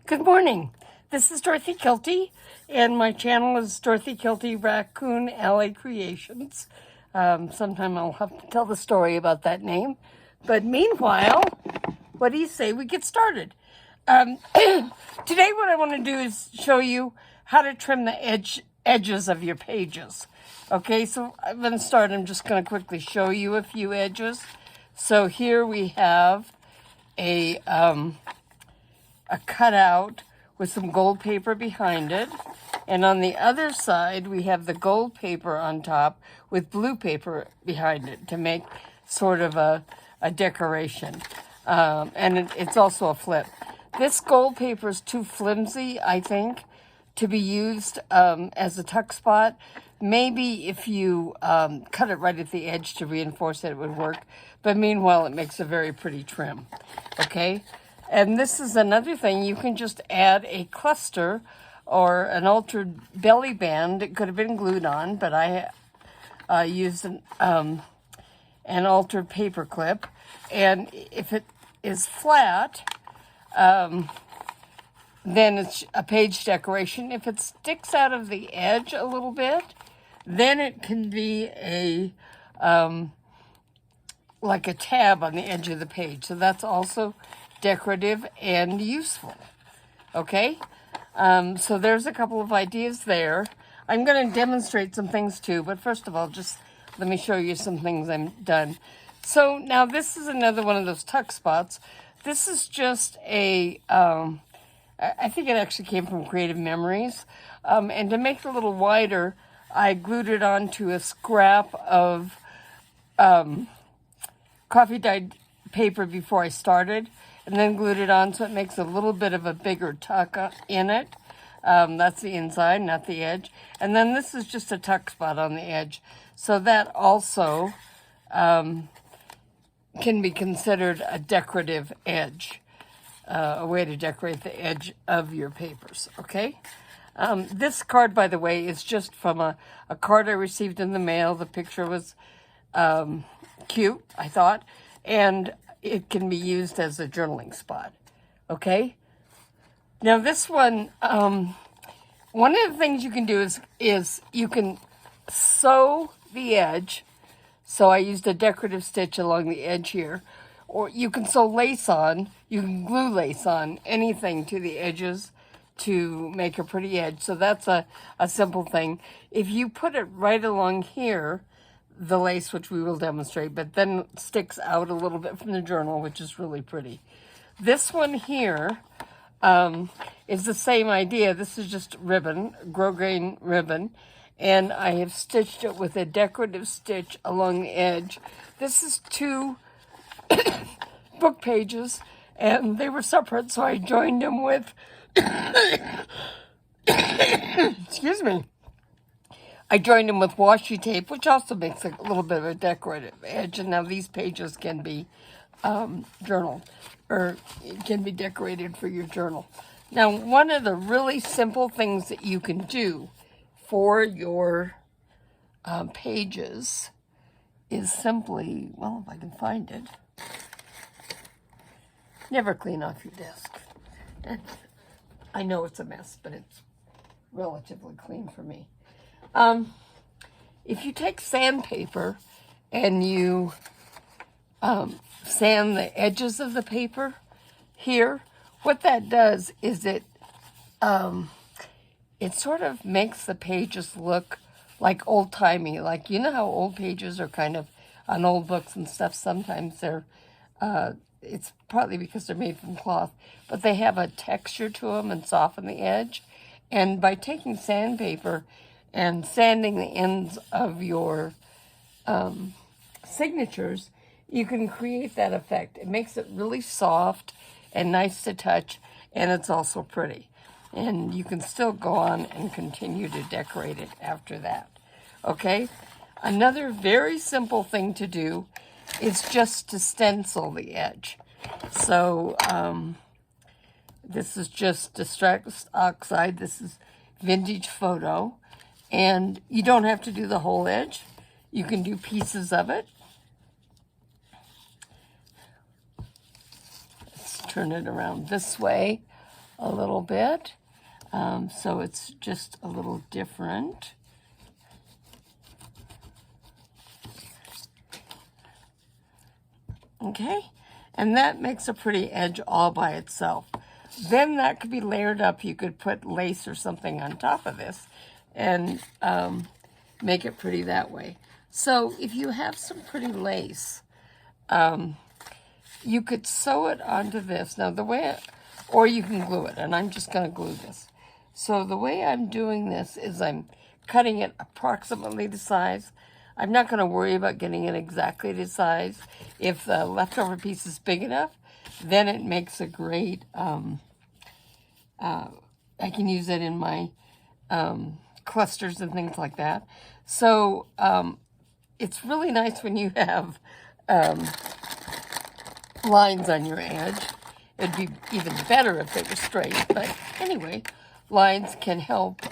Good morning. This is Dorothy Kilty, and my channel is Dorothy Kilty Raccoon Alley Creations. Sometime I'll have to tell the story about that name. But meanwhile, what do you say we get started? Today what I want to do is show you how to trim the edges of your pages. Okay, so I'm going to start. I'm just going to quickly show you a few edges. So here we have a cutout with some gold paper behind it, and on the other side we have the gold paper on top with blue paper behind it to make sort of a decoration, and it's also a flip. This gold paper is too flimsy, I think, to be used as a tuck spot. Maybe if you cut it right at the edge to reinforce it, it would work, but meanwhile it makes a very pretty trim. Okay, and this is another thing. You can just add a cluster or an altered belly band. It could have been glued on, but I used an altered paper clip. And if it is flat, then it's a page decoration. If it sticks out of the edge a little bit, then it can be like a tab on the edge of the page. So that's also decorative and useful. Okay, so there's a couple of ideas there. I'm going to demonstrate some things too, but first of all, just let me show you some things I've done. So now this is another one of those tuck spots. This is just I think it actually came from Creative Memories. And to make it a little wider, I glued it onto a scrap of coffee dyed paper before I started, and then glued it on so it makes a little bit of a bigger tuck in it. That's the inside, not the edge. And then this is just a tuck spot on the edge. So that also can be considered a decorative edge, a way to decorate the edge of your papers, okay? This card, by the way, is just from a card I received in the mail. The picture was cute, I thought, and it can be used as a journaling spot, okay? Now this one, one of the things you can do is you can sew the edge. So I used a decorative stitch along the edge here, or you can sew lace on, you can glue lace on anything to the edges to make a pretty edge. So that's a simple thing. If you put it right along here, the lace, which we will demonstrate, but then it sticks out a little bit from the journal, which is really pretty. This one here is the same idea. This is just ribbon, grosgrain ribbon, and I have stitched it with a decorative stitch along the edge. This is 2 book pages, and they were separate, so I joined them with, excuse me, I joined them with washi tape, which also makes a little bit of a decorative edge. And now these pages can be journaled, or it can be decorated for your journal. Now, one of the really simple things that you can do for your pages is simply, well, if I can find it, never clean off your desk. I know it's a mess, but it's relatively clean for me. If you take sandpaper and you sand the edges of the paper here, what that does is it sort of makes the pages look like old-timey. Like, you know how old pages are kind of, on old books and stuff, sometimes they're, it's partly because they're made from cloth, but they have a texture to them and soften the edge. And by taking sandpaper and sanding the ends of your signatures, you can create that effect. It makes it really soft and nice to touch, and it's also pretty. And you can still go on and continue to decorate it after that. Okay? Another very simple thing to do is just to stencil the edge. So this is just Distress Oxide. This is Vintage Photo. And you don't have to do the whole edge. You can do pieces of it. Let's turn it around this way. a little bit. So it's just a little different. Okay, and that makes a pretty edge all by itself. Then that could be layered up. You could put lace or something on top of this and make it pretty that way. So if you have some pretty lace, you could sew it onto this. Now the way, or you can glue it, and I'm just going to glue this. So the way I'm doing this is I'm cutting it approximately to size. I'm not going to worry about getting it exactly to size. If the leftover piece is big enough, then it makes a great, I can use it in my clusters and things like that. So it's really nice when you have lines on your edge. It'd be even better if they were straight, but anyway, lines can help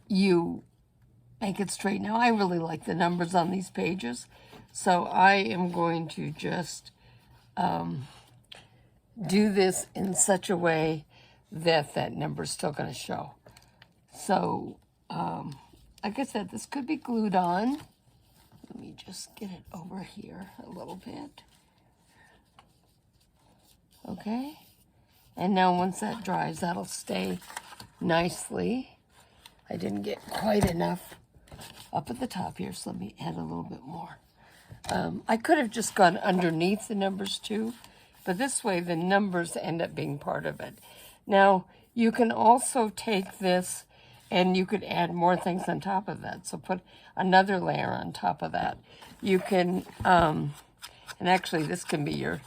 you make it straight. Now, I really like the numbers on these pages, so I am going to just do this in such a way that that number is still going to show. So, like I said, this could be glued on. Let me just get it over here a little bit. Okay, and now once that dries, that'll stay nicely. I didn't get quite enough up at the top here, so let me add a little bit more. I could have just gone underneath the numbers too, but this way the numbers end up being part of it. Now, you can also take this and you could add more things on top of that. So put another layer on top of that. You can, and actually this can be your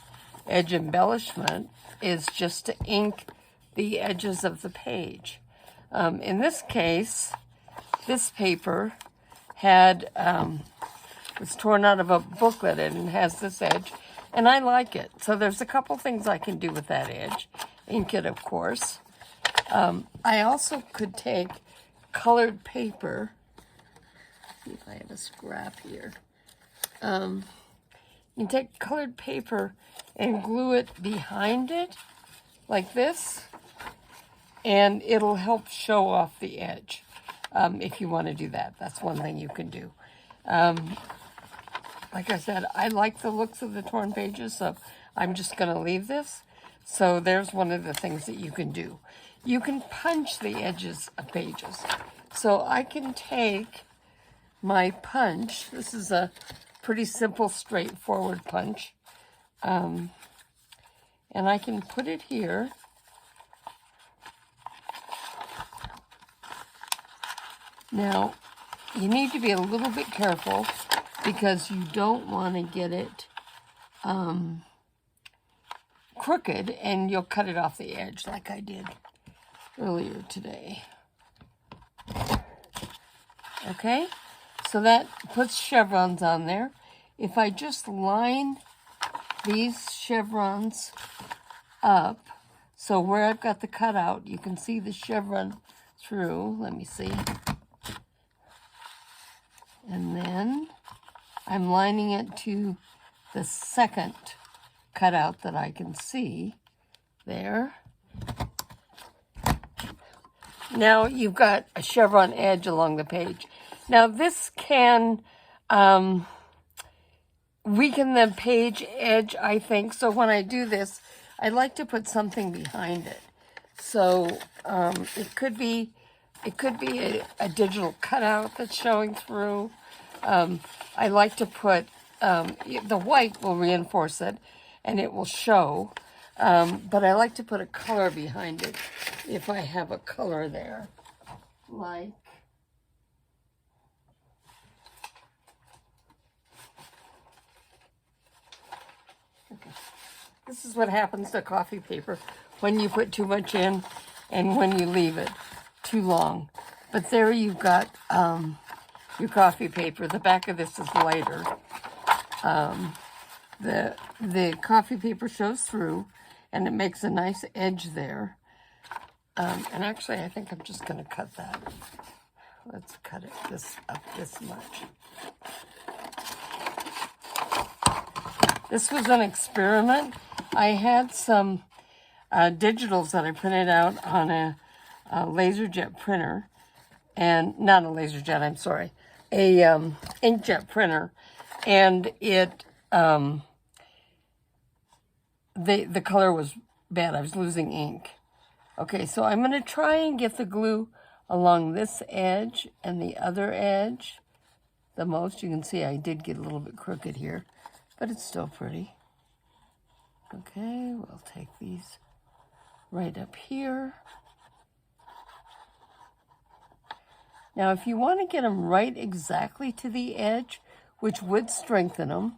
edge embellishment, is just to ink the edges of the page. In this case, this paper had, was torn out of a booklet and has this edge, and I like it. So there's a couple things I can do with that edge. Ink it, of course. I also could take colored paper. See if I have a scrap here. You can take colored paper and glue it behind it, like this, and it'll help show off the edge. If you want to do that, that's one thing you can do. Like I said, I like the looks of the torn pages, so I'm just going to leave this. So there's one of the things that you can do. You can punch the edges of pages. So I can take my punch. This is a pretty simple, straightforward punch. And I can put it here. Now, you need to be a little bit careful because you don't want to get it crooked and you'll cut it off the edge like I did earlier today. Okay, so that puts chevrons on there. If I just line these chevrons up, so where I've got the cutout, you can see the chevron through. Let me see. And then I'm lining it to the second cutout that I can see there. Now you've got a chevron edge along the page. Now this can weaken the page edge, I think. So when I do this, I like to put something behind it. So it could be a digital cutout that's showing through. I like to put, the white will reinforce it and it will show, but I like to put a color behind it if I have a color there, like, okay. This is what happens to coffee paper when you put too much in and when you leave it too long. But there you've got your coffee paper. The back of this is lighter. The coffee paper shows through, and it makes a nice edge there. And actually, I think I'm just going to cut that. Let's cut it up this much. This was an experiment. I had some digitals that I printed out on a LaserJet printer, and not a LaserJet, I'm sorry, a inkjet printer, and it the color was bad. I was losing ink. Okay, so I'm going to try and get the glue along this edge and the other edge the most. You can see I did get a little bit crooked here, but it's still pretty. Okay, we'll take these right up here. Now, if you want to get them right exactly to the edge, which would strengthen them,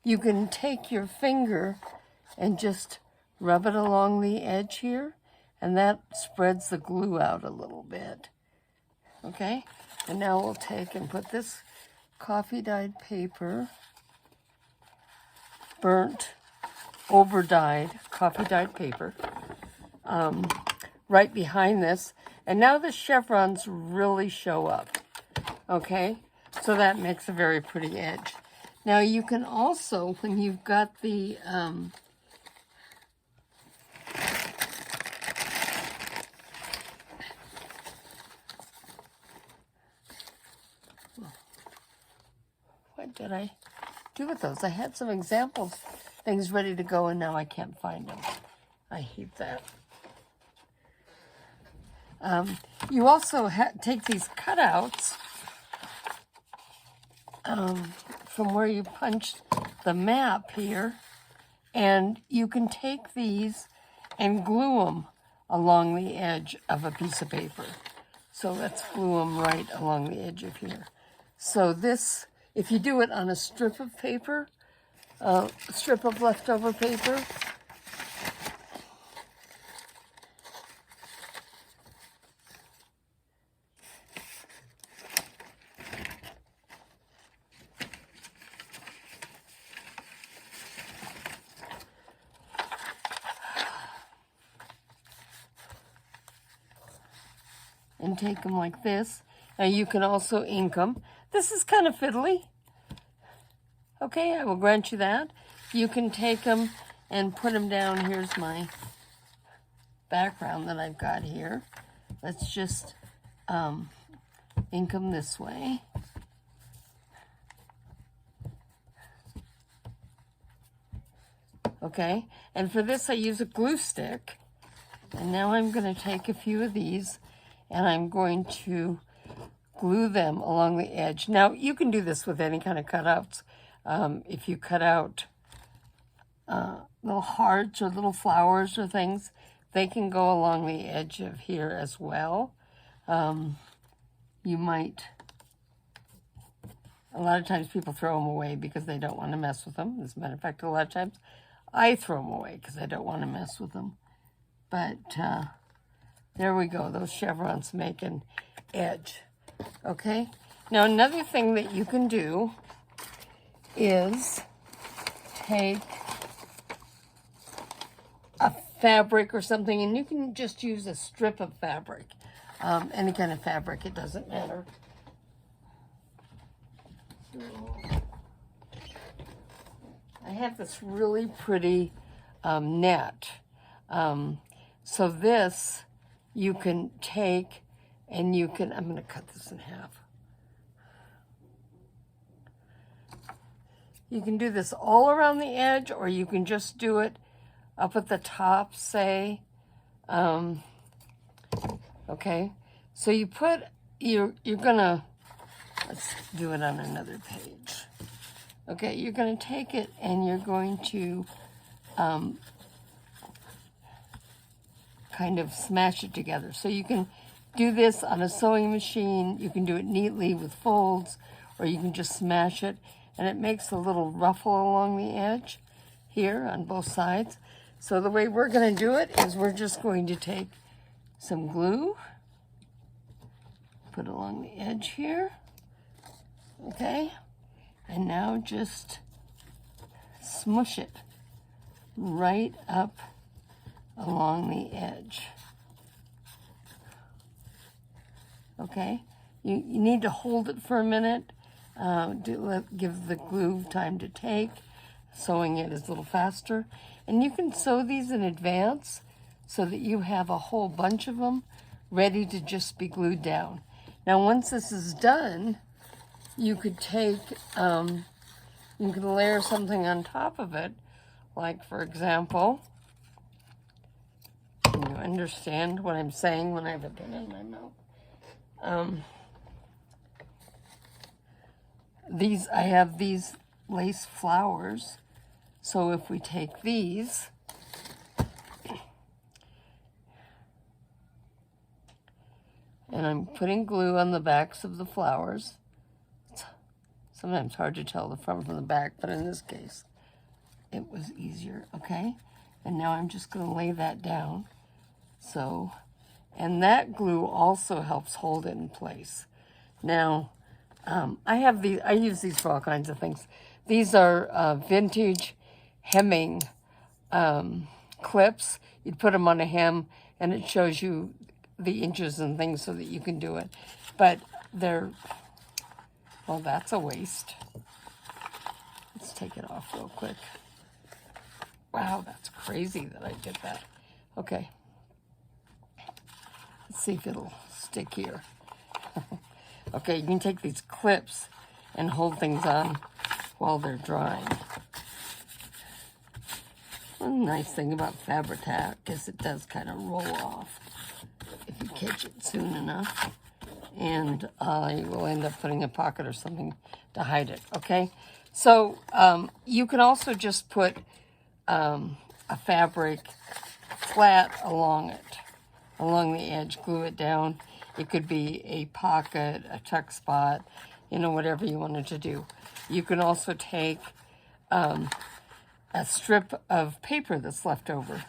you can take your finger and just rub it along the edge here, and that spreads the glue out a little bit. Okay, and now we'll take and put this coffee dyed paper, burnt, over dyed coffee dyed paper, right behind this. And now the chevrons really show up. Okay, so that makes a very pretty edge. Now you can also, when you've got the what did I do with those? I had some examples, things ready to go, and now I can't find them. I hate that. You also take these cutouts from where you punched the map here, and you can take these and glue them along the edge of a piece of paper. So let's glue them right along the edge of here. So this, if you do it on a strip of paper, strip of leftover paper, and take them like this. Now you can also ink them. This is kind of fiddly. Okay, I will grant you that. You can take them and put them down. Here's my background that I've got here. Let's just ink them this way. Okay, and for this I use a glue stick. And now I'm going to take a few of these and I'm going to glue them along the edge. Now, you can do this with any kind of cutouts. If you cut out little hearts or little flowers or things, they can go along the edge of here as well. You might, a lot of times people throw them away because they don't want to mess with them. As a matter of fact, a lot of times I throw them away because I don't want to mess with them. But there we go. Those chevrons make an edge. Okay. Now another thing that you can do is take a fabric or something, and you can just use a strip of fabric. Any kind of fabric, it doesn't matter. I have this really pretty net. So this you can take and you can, I'm going to cut this in half. You can do this all around the edge, or you can just do it up at the top, say. Okay, so you put, you're gonna, let's do it on another page. Okay, you're gonna take it and you're going to kind of smash it together. So you can do this on a sewing machine, you can do it neatly with folds, or you can just smash it, and it makes a little ruffle along the edge here on both sides. So the way we're going to do it is we're just going to take some glue, put it along the edge here, okay, and now just smush it right up along the edge. Okay, you need to hold it for a minute, give the glue time to take. Sewing it is a little faster. And you can sew these in advance so that you have a whole bunch of them ready to just be glued down. Now, once this is done, you could take, you can layer something on top of it, like, for example, can you understand what I'm saying when I have a pen in my mouth? I have these lace flowers, so if we take these, and I'm putting glue on the backs of the flowers. It's sometimes hard to tell the front from the back, but in this case, it was easier, okay? And now I'm just gonna lay that down. So, and that glue also helps hold it in place. Now, I use these for all kinds of things. These are vintage hemming clips. You'd put them on a hem, and it shows you the inches and things so that you can do it. But they're, well, that's a waste. Let's take it off real quick. Wow, that's crazy that I did that. Okay. Let's see if it'll stick here. Okay, you can take these clips and hold things on while they're drying. One nice thing about fabric tack is it does kind of roll off if you catch it soon enough. And you will end up putting a pocket or something to hide it, okay? So you can also just put a fabric flat along it, along the edge, glue it down. It could be a pocket, a tuck spot, you know, whatever you wanted to do. You can also take a strip of paper that's left over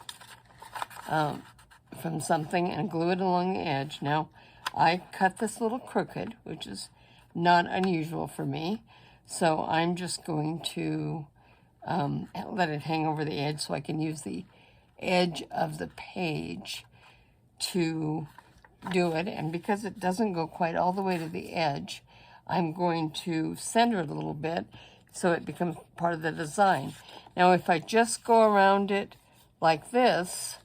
from something and glue it along the edge. Now, I cut this little crooked, which is not unusual for me. So I'm just going to let it hang over the edge so I can use the edge of the page to do it. And because it doesn't go quite all the way to the edge, I'm going to center it a little bit so it becomes part of the design. Now, if I just go around it like this,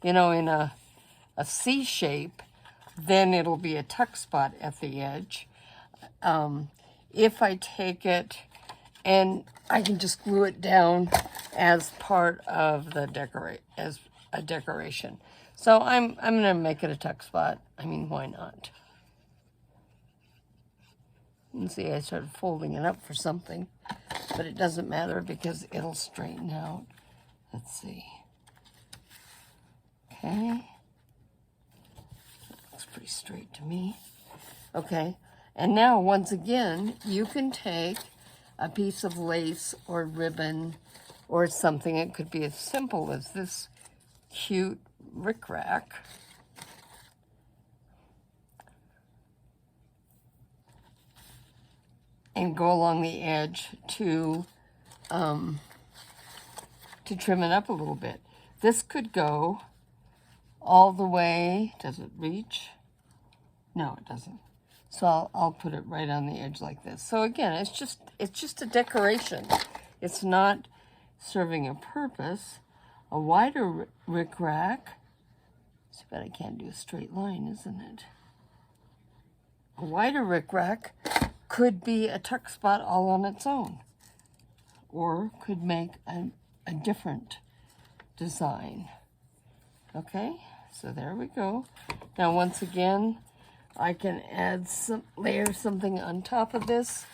you know, in a C shape, then it'll be a tuck spot at the edge. If I take it and I can just glue it down as part of the as a decoration. So I'm gonna make it a tuck spot. I mean, why not? You can see I started folding it up for something, but it doesn't matter because it'll straighten out. Let's see. Okay. Looks pretty straight to me. Okay. And now, once again, you can take a piece of lace or ribbon or something. It could be as simple as this cute rickrack. And go along the edge to trim it up a little bit. This could go all the way. Does it reach? No, it doesn't. So I'll put it right on the edge like this. So again, it's just a decoration. It's not serving a purpose. A wider rickrack. Too bad I can't do a straight line, isn't it? A wider rickrack could be a tuck spot all on its own, or could make a different design. Okay, so there we go. Now, once again, I can add layer something on top of this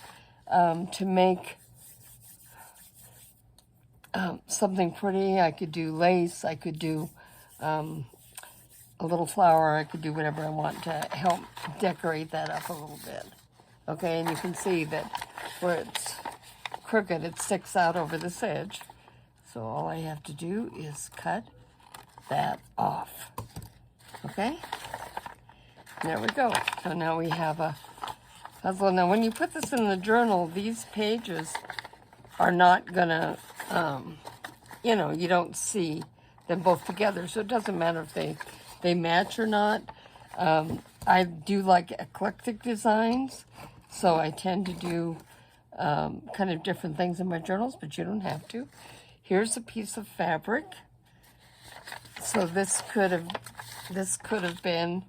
to make something pretty. I could do lace, I could do a little flower, I could do whatever I want to help decorate that up a little bit. Okay, and you can see that where it's crooked, it sticks out over this edge. So all I have to do is cut that off. Okay? There we go. So now we have a puzzle. Now, when you put this in the journal, these pages are not gonna, you know, you don't see them both together. So it doesn't matter if they match or not. I do like eclectic designs, so I tend to do kind of different things in my journals, but you don't have to. Here's a piece of fabric. So this could have been,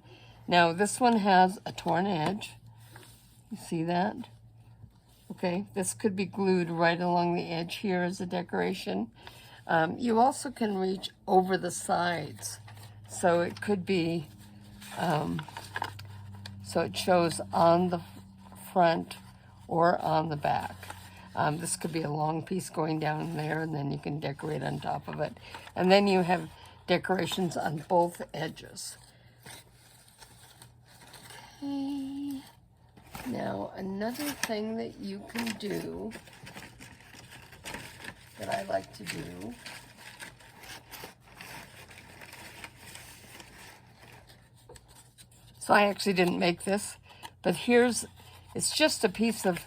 now this one has a torn edge. You see that? Okay, this could be glued right along the edge here as a decoration. You also can reach over the sides. So it could be, so it shows on the front or on the back. This could be a long piece going down there, and then you can decorate on top of it. And then you have decorations on both edges. Okay. Now, another thing that you can do, that I like to do, so I actually didn't make this, but it's just a piece of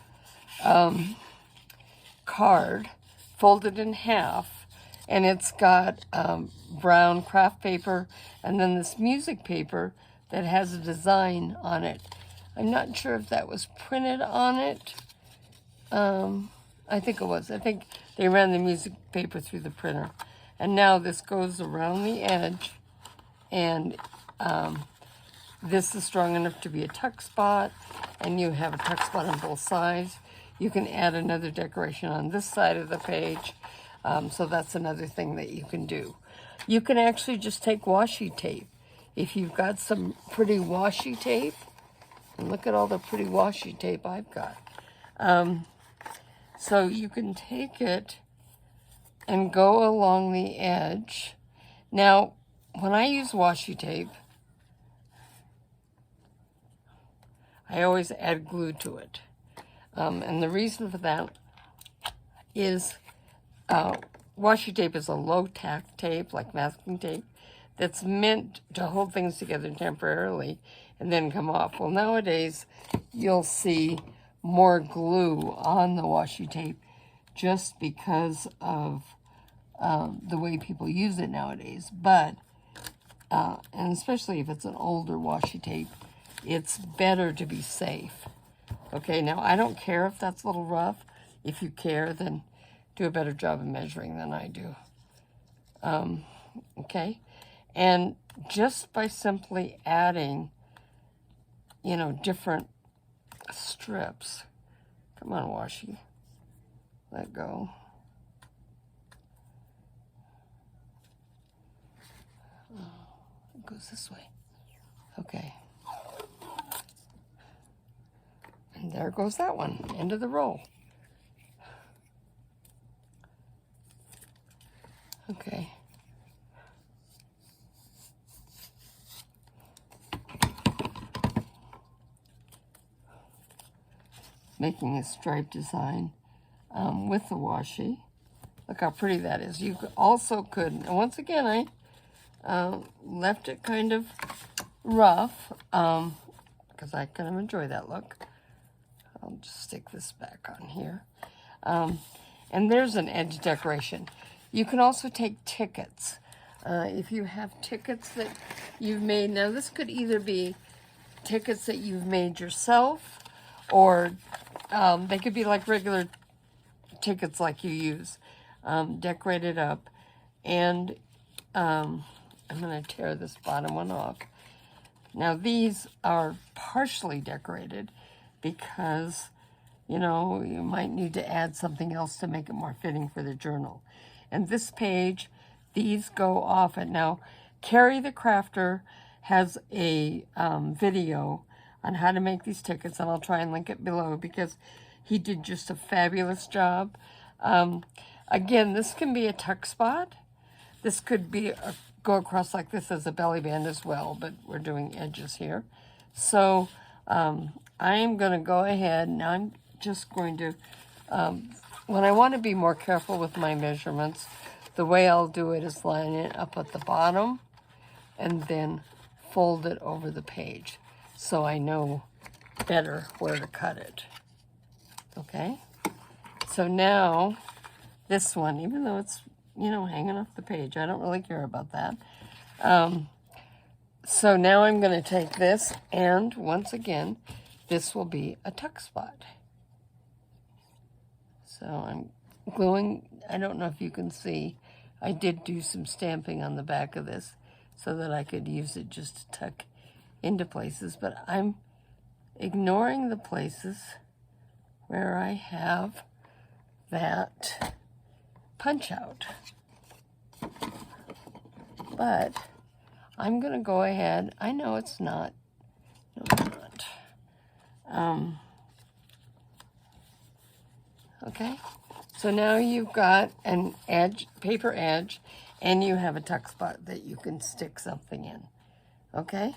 card folded in half, and it's got brown craft paper and then this music paper that has a design on it. I'm not sure if that was printed on it. I think it was. I think they ran the music paper through the printer. And now this goes around the edge, and this is strong enough to be a tuck spot, and you have a tuck spot on both sides. You can add another decoration on this side of the page. So that's another thing that you can do. You can actually just take washi tape. If you've got some pretty washi tape, and look at all the pretty washi tape I've got. So you can take it and go along the edge. Now, when I use washi tape, I always add glue to it. And the reason for that is washi tape is a low-tack tape, like masking tape, that's meant to hold things together temporarily and then come off. Well, nowadays, you'll see more glue on the washi tape just because of the way people use it nowadays. But, and especially if it's an older washi tape, it's better to be safe. Okay, now I don't care if that's a little rough. If you care, then do a better job of measuring than I do. Okay, and just by simply adding, you know, different strips. Come on, washi. Let go. It goes this way. Okay. And there goes that one, end of the roll. Okay. Making a stripe design with the washi. Look how pretty that is. You also could, and once again, I left it kind of rough because I kind of enjoy that look. I'll just stick this back on here. And there's an edge decoration. You can also take tickets. If you have tickets that you've made, now this could either be tickets that you've made yourself, or they could be like regular tickets like you use, decorated up. And I'm going to tear this bottom one off. Now these are partially decorated because, you know, you might need to add something else to make it more fitting for the journal. And this page, these go off. And now Carrie the Crafter has a video on how to make these tickets, and I'll try and link it below because he did just a fabulous job. Again, this can be a tuck spot. This could be go across like this as a belly band as well, but we're doing edges here. So I am going to go ahead, and I'm just going to, when I want to be more careful with my measurements, the way I'll do it is line it up at the bottom and then fold it over the page, so I know better where to cut it. Okay? So now, this one, even though it's, you know, hanging off the page, I don't really care about that. So now I'm going to take this, and once again, this will be a tuck spot. So I'm gluing, I don't know if you can see, I did do some stamping on the back of this so that I could use it just to tuck into places, but I'm ignoring the places where I have that punch out. But I'm going to go ahead. I know it's not. No, it's not. Okay. So now you've got an edge, paper edge, and you have a tuck spot that you can stick something in. Okay.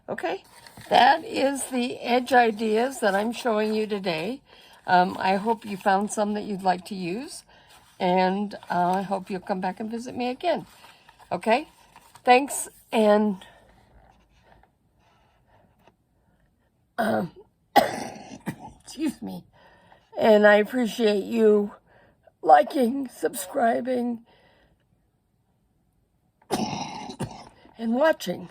Okay, that is the edge ideas that I'm showing you today. I hope you found some that you'd like to use, and I hope you'll come back and visit me again. Okay, thanks, and excuse me, and I appreciate you liking, subscribing, and watching.